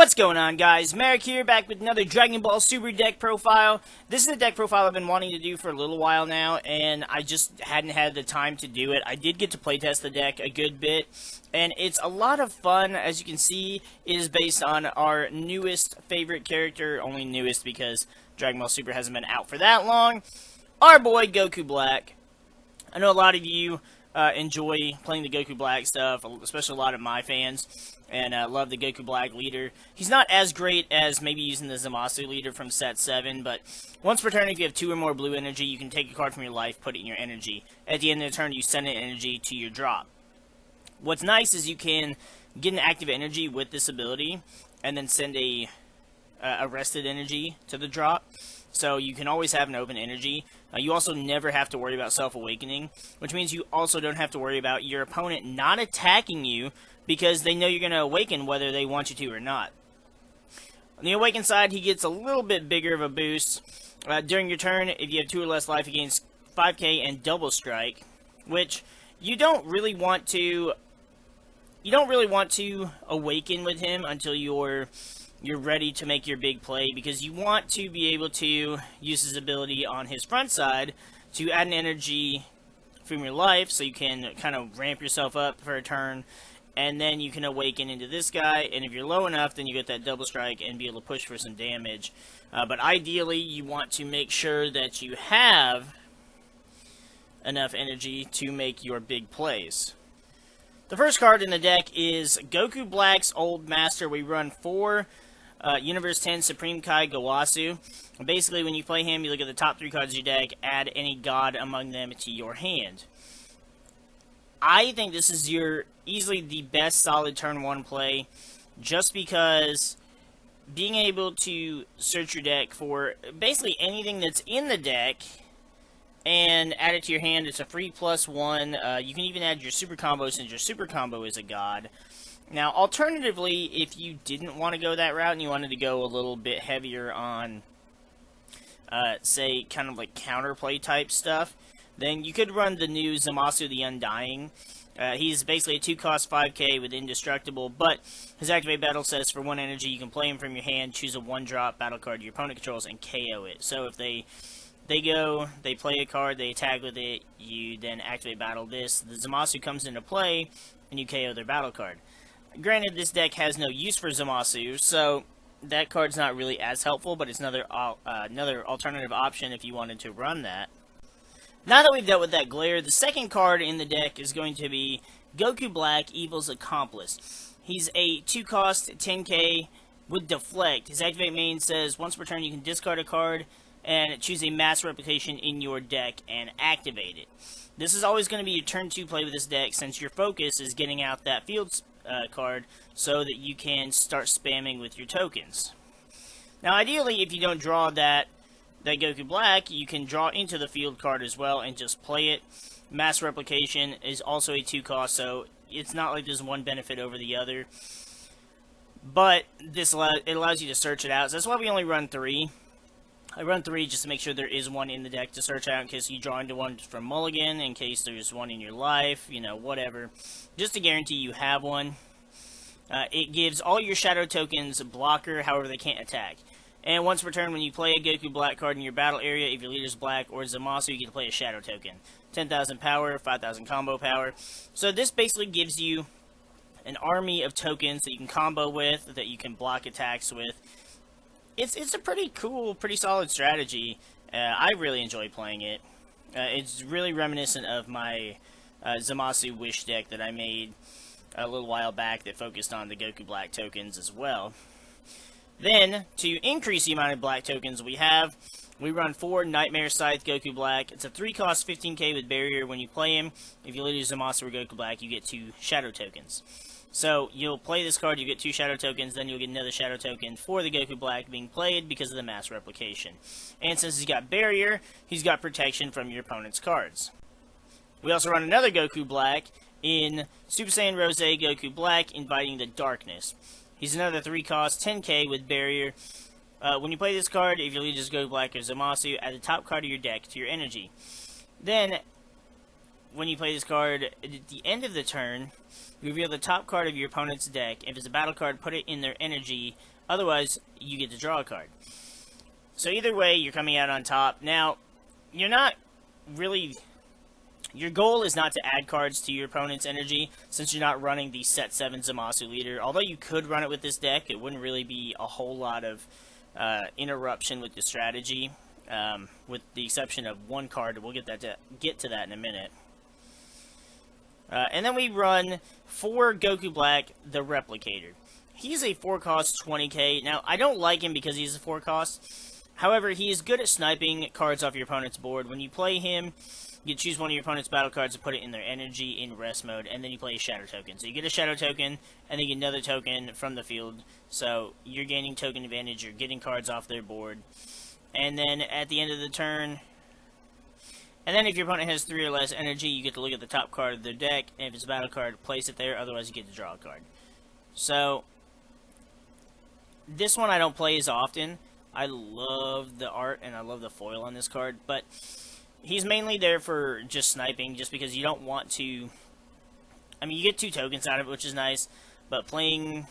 What's going on, guys? MariK here, back with another Dragon Ball Super deck profile. This is a deck profile I've been wanting to do for a little while now, and I just hadn't had the time to do it. I did get to playtest the deck a good bit, and it's a lot of fun. As you can see, it is based on our newest favorite character, only newest because Dragon Ball Super hasn't been out for that long, our boy Goku Black. I know a lot of you enjoy playing the Goku Black stuff, especially a lot of my fans, and love the Goku Black leader. He's not as great as maybe using the Zamasu leader from set 7, but once per turn, if you have 2 or more blue energy, you can take a card from your life, put it in your energy. At the end of the turn, you send an energy to your drop. What's nice is you can get an active energy with this ability, and then send a rested energy to the drop. So you can always have an open energy. You also never have to worry about self-awakening, which means you also don't have to worry about your opponent not attacking you because they know you're going to awaken whether they want you to or not. On the awaken side, he gets a little bit bigger of a boost. During your turn, if you have 2 or less life, he gains 5k and double strike, which you don't really want to awaken with him until you're ready to make your big play, because you want to be able to use his ability on his front side to add an energy from your life, so you can kind of ramp yourself up for a turn, and then you can awaken into this guy, and if you're low enough, then you get that double strike and be able to push for some damage. But ideally, you want to make sure that you have enough energy to make your big plays. The first card in the deck is Goku Black's Old Master. We run 4 Universe 10 Supreme Kai Gowasu. Basically, when you play him, you look at the top 3 cards of your deck, add any god among them to your hand. I think this is easily the best solid turn 1 play, just because being able to search your deck for basically anything that's in the deck and add it to your hand, it's a free +1. You can even add your super combo since your super combo is a god. Now, alternatively, if you didn't want to go that route and you wanted to go a little bit heavier on, say, kind of like counterplay type stuff, then you could run the new Zamasu the Undying. He's basically a 2-cost 5k with Indestructible, but his activate battle says for 1 energy, you can play him from your hand, choose a 1-drop battle card your opponent controls, and KO it. So if they play a card, they attack with it, you then activate battle this, the Zamasu comes into play, and you KO their battle card. Granted, this deck has no use for Zamasu, so that card's not really as helpful, but it's another alternative option if you wanted to run that. Now that we've dealt with that glare, the second card in the deck is going to be Goku Black, Evil's Accomplice. He's a 2-cost 10k with Deflect. His activate main says once per turn you can discard a card and choose a mass replication in your deck and activate it. This is always going to be your turn 2 play with this deck, since your focus is getting out that field card so that you can start spamming with your tokens. Now, ideally, if you don't draw that Goku Black, you can draw into the field card as well and just play it. Mass Replication is also a 2-cost, so it's not like there's one benefit over the other. But it allows you to search it out, so that's why we only run 3. I run 3 just to make sure there is one in the deck to search out in case you draw into one from Mulligan, in case there's one in your life, you know, whatever. Just to guarantee you have one. It gives all your shadow tokens blocker, however they can't attack. And once per turn, when you play a Goku Black card in your battle area, if your leader's Black or Zamasu, you get to play a shadow token. 10,000 power, 5,000 combo power. So this basically gives you an army of tokens that you can combo with, that you can block attacks with. It's a pretty cool, pretty solid strategy. I really enjoy playing it. It's really reminiscent of my Zamasu Wish deck that I made a little while back that focused on the Goku Black tokens as well. Then, to increase the amount of black tokens we run 4 Nightmare Scythe Goku Black. It's a 3-cost 15k with Barrier. When you play him, if you lose Zamasu or Goku Black, you get 2 shadow tokens. So, you'll play this card, you get 2 shadow tokens, then you'll get another shadow token for the Goku Black being played because of the mass replication. And since he's got Barrier, he's got protection from your opponent's cards. We also run another Goku Black in Super Saiyan Rose Goku Black, Inviting the Darkness. He's another 3-cost 10k with Barrier. When you play this card, if your leader is Goku Black or Zamasu, add the top card of your deck to your energy. Then, when you play this card, at the end of the turn, you reveal the top card of your opponent's deck. If it's a battle card, put it in their energy Otherwise, you get to draw a card. So either way, you're coming out on top. Now, you're not really... Your goal is not to add cards to your opponent's energy, since you're not running the set 7 Zamasu leader. Although you could run it with this deck, it wouldn't really be a whole lot of interruption with the strategy, with the exception of one card. We'll get to that in a minute. And then we run 4 Goku Black, the Replicator. He's a 4-cost 20k. Now, I don't like him because he's a 4-cost. However, he is good at sniping cards off your opponent's board. When you play him, you choose one of your opponent's battle cards and put it in their energy in rest mode, and then you play a shadow token. So you get a shadow token, and then you get another token from the field. So you're gaining token advantage, you're getting cards off their board. And then at the end of the turn, and then if your opponent has 3 or less energy, you get to look at the top card of their deck, and if it's a battle card, place it there, otherwise you get to draw a card. So, this one I don't play as often. I love the art, and I love the foil on this card, but he's mainly there for just sniping, just because you don't want to... I mean, you get 2 tokens out of it, which is nice, but paying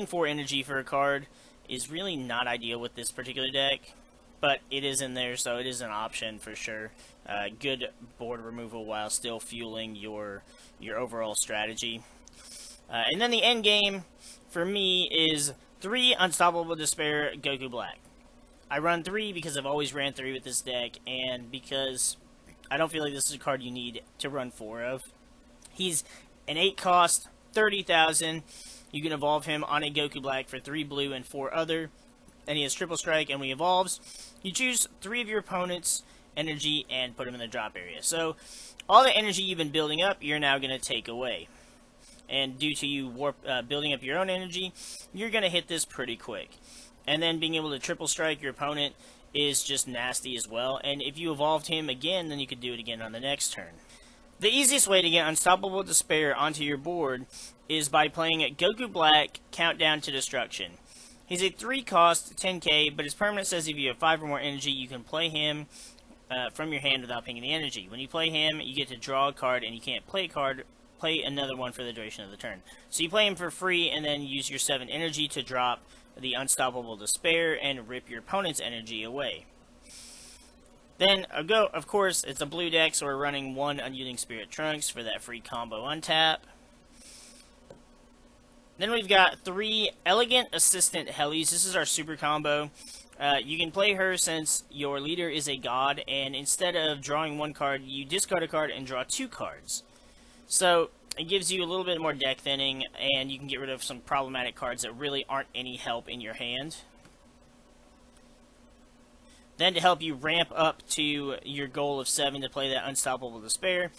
4 energy for a card is really not ideal with this particular deck, but it is in there, so it is an option for sure. Good board removal while still fueling your overall strategy. And then the end game, for me, is 3 Unstoppable Despair Goku Black. I run 3 because I've always ran 3 with this deck, and because I don't feel like this is a card you need to run 4 of. He's an 8-cost, 30,000. You can evolve him on a Goku Black for 3 blue and 4 other, and he has triple strike, and when he evolves, you choose 3 of your opponent's energy and put him in the drop area. So, all the energy you've been building up, you're now going to take away. And due to you building up your own energy, you're going to hit this pretty quick. And then being able to triple strike your opponent is just nasty as well. And if you evolved him again, then you could do it again on the next turn. The easiest way to get Unstoppable Despair onto your board is by playing Goku Black Countdown to Destruction. He's a 3-cost 10k, but his permanent says if you have 5 or more energy, you can play him from your hand without paying the energy. When you play him, you get to draw a card, and you can't play another one for the duration of the turn. So you play him for free, and then use your 7 energy to drop the Unstoppable Despair and rip your opponent's energy away. Then, of course, it's a blue deck, so we're running 1 Unyielding Spirit Trunks for that free combo untap. Then we've got 3 Elegant Assistant Hellies. This is our super combo. You can play her since your leader is a god, and instead of drawing 1 card, you discard a card and draw 2 cards. So, it gives you a little bit more deck thinning, and you can get rid of some problematic cards that really aren't any help in your hand. Then to help you ramp up to your goal of 7 to play that Unstoppable Despair,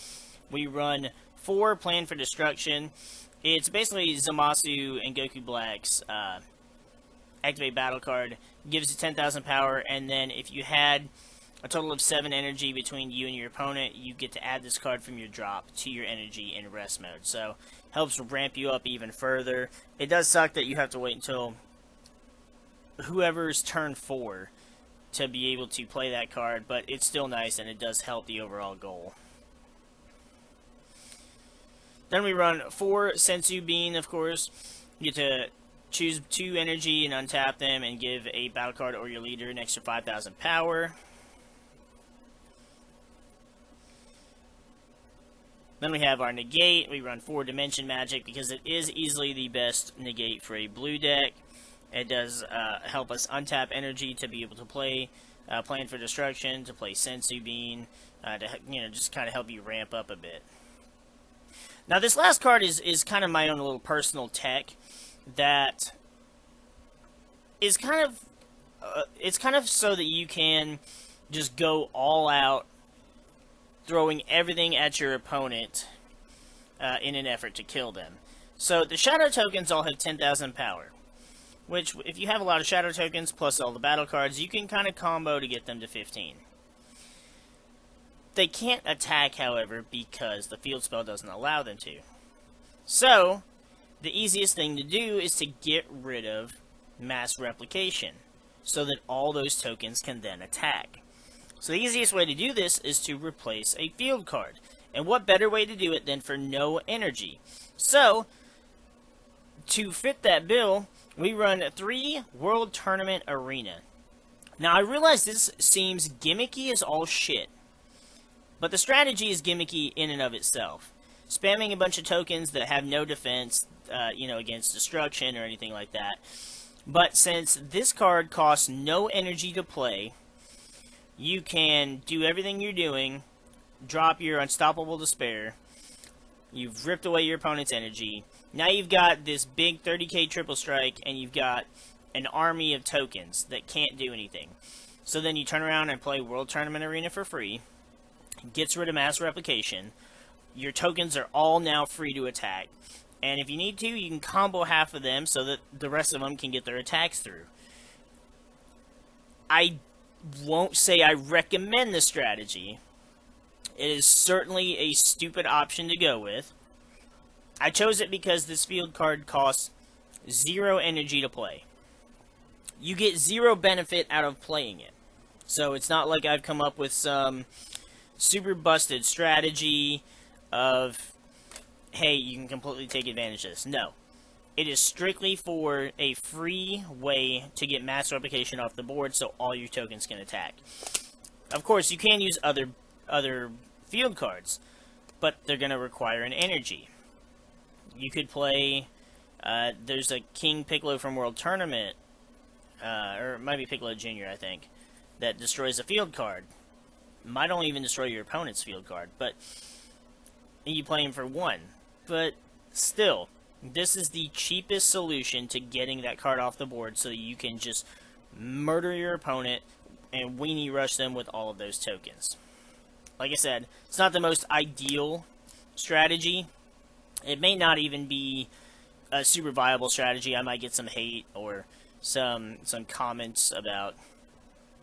we run 4 Plan for Destruction. It's basically Zamasu and Goku Black's activate battle card. Gives you 10,000 power, and then if you had a total of 7 energy between you and your opponent, you get to add this card from your drop to your energy in rest mode. So, helps ramp you up even further. It does suck that you have to wait until whoever's turn 4 to be able to play that card, but it's still nice, and it does help the overall goal. Then we run 4 Sensu Bean, of course. You get to choose 2 energy and untap them, and give a battle card or your leader an extra 5,000 power. Then we have our negate. We run 4 Dimension Magic because it is easily the best negate for a blue deck. It does help us untap energy to be able to play Plan for Destruction, to play Sensu Bean, to just kind of help you ramp up a bit. Now this last card is kind of my own little personal tech that is kind of it's kind of so that you can just go all out, throwing everything at your opponent in an effort to kill them. So the shadow tokens all have 10,000 power, which if you have a lot of shadow tokens plus all the battle cards, you can kind of combo to get them to 15. They can't attack, however, because the field spell doesn't allow them to. So, the easiest thing to do is to get rid of mass replication, so that all those tokens can then attack. So the easiest way to do this is to replace a field card. And what better way to do it than for no energy? So, to fit that bill, we run 3 World Tournament Arena. Now, I realize this seems gimmicky as all shit, but the strategy is gimmicky in and of itself. Spamming a bunch of tokens that have no defense, against destruction or anything like that. But since this card costs no energy to play, you can do everything you're doing, drop your Unstoppable Despair, you've ripped away your opponent's energy, now you've got this big 30k triple strike, and you've got an army of tokens that can't do anything. So then you turn around and play World Tournament Arena for free, gets rid of mass replication, your tokens are all now free to attack, and if you need to, you can combo half of them so that the rest of them can get their attacks through. I won't say I recommend the strategy. It is certainly a stupid option to go with. I chose it because this field card costs 0 energy to play. You get 0 benefit out of playing it. So it's not like I've come up with some super busted strategy of, hey, you can completely take advantage of this. No. It is strictly for a free way to get mass replication off the board so all your tokens can attack. Of course, you can use other field cards, but they're going to require an energy. You could play, there's a King Piccolo from World Tournament, or it might be Piccolo Jr., I think, that destroys a field card. Might only even destroy your opponent's field card, but you play him for 1. But still, this is the cheapest solution to getting that card off the board so that you can just murder your opponent and weenie rush them with all of those tokens. Like I said, it's not the most ideal strategy. It may not even be a super viable strategy. I might get some hate or some comments about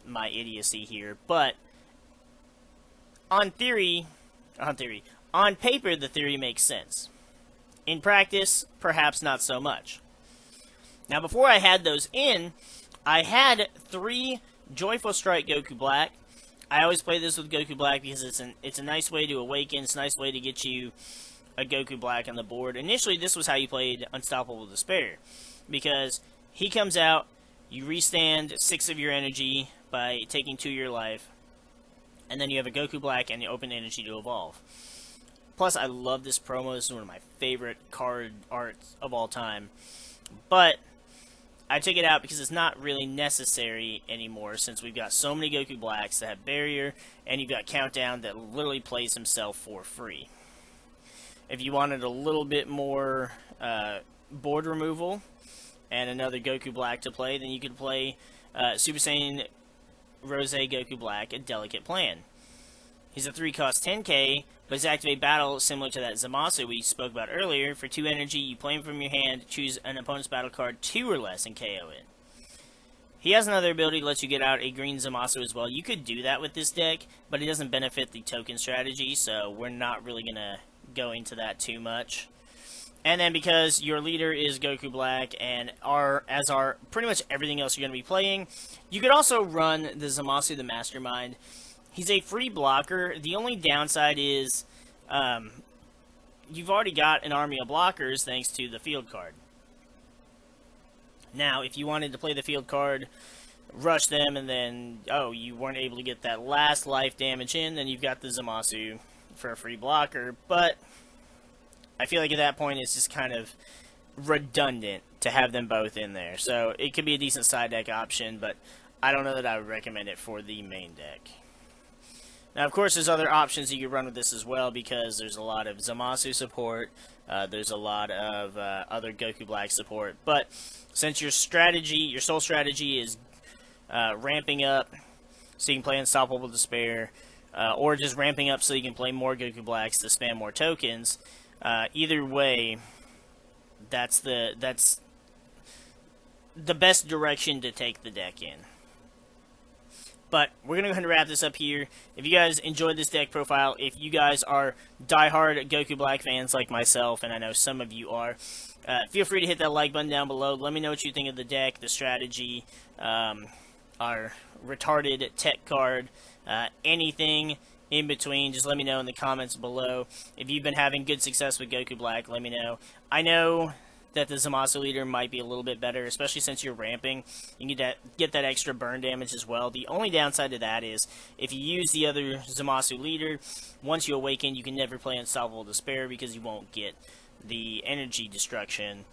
my idiocy here, but on paper, the theory makes sense. In practice, perhaps not so much. Now, before I had those in, I had 3 Joyful Strike Goku Black. I always play this with Goku Black because it's a nice way to awaken. It's a nice way to get you a Goku Black on the board. Initially, this was how you played Unstoppable Despair, because he comes out, you restand 6 of your energy by taking 2 of your life, and then you have a Goku Black and you open energy to evolve. Plus, I love this promo. This is one of my favorite card arts of all time. But I took it out because it's not really necessary anymore, since we've got so many Goku Blacks that have Barrier, and you've got Countdown that literally plays himself for free. If you wanted a little bit more board removal and another Goku Black to play, then you could play Super Saiyan Rose Goku Black, a Delicate Plan. He's a 3-cost 10k, but his activate battle similar to that Zamasu we spoke about earlier. For 2 energy, you play him from your hand, choose an opponent's battle card 2 or less and KO it. He has another ability that lets you get out a green Zamasu as well. You could do that with this deck, but it doesn't benefit the token strategy, so we're not really going to go into that too much. And then because your leader is Goku Black, and as are pretty much everything else you're going to be playing, you could also run the Zamasu the Mastermind. He's a free blocker. The only downside is you've already got an army of blockers thanks to the field card. Now, if you wanted to play the field card, rush them, and then, you weren't able to get that last life damage in, then you've got the Zamasu for a free blocker. But I feel like at that point it's just kind of redundant to have them both in there. So it could be a decent side deck option, but I don't know that I would recommend it for the main deck. Now, of course, there's other options you can run with this as well, because there's a lot of Zamasu support, there's a lot of other Goku Black support, but since your sole strategy is ramping up so you can play Unstoppable Despair, or just ramping up so you can play more Goku Blacks to spam more tokens, either way, that's the best direction to take the deck in. But we're going to go ahead and wrap this up here. If you guys enjoyed this deck profile, if you guys are diehard Goku Black fans like myself, and I know some of you are, feel free to hit that like button down below. Let me know what you think of the deck, the strategy, our retarded tech card, anything in between. Just let me know in the comments below. If you've been having good success with Goku Black, let me know. I know that the Zamasu leader might be a little bit better, especially since you're ramping. You can get that extra burn damage as well. The only downside to that is if you use the other Zamasu leader, once you awaken, you can never play Unstoppable Despair because you won't get the energy destruction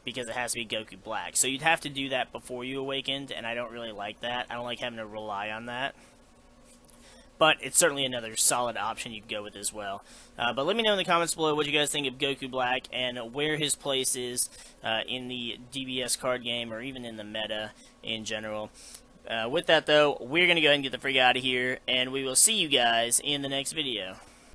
because it has to be Goku Black. So you'd have to do that before you awakened, and I don't really like that. I don't like having to rely on that. But it's certainly another solid option you could go with as well. But let me know in the comments below what you guys think of Goku Black and where his place is in the DBS card game or even in the meta in general. With that, though, we're going to go ahead and get the freak out of here, and we will see you guys in the next video.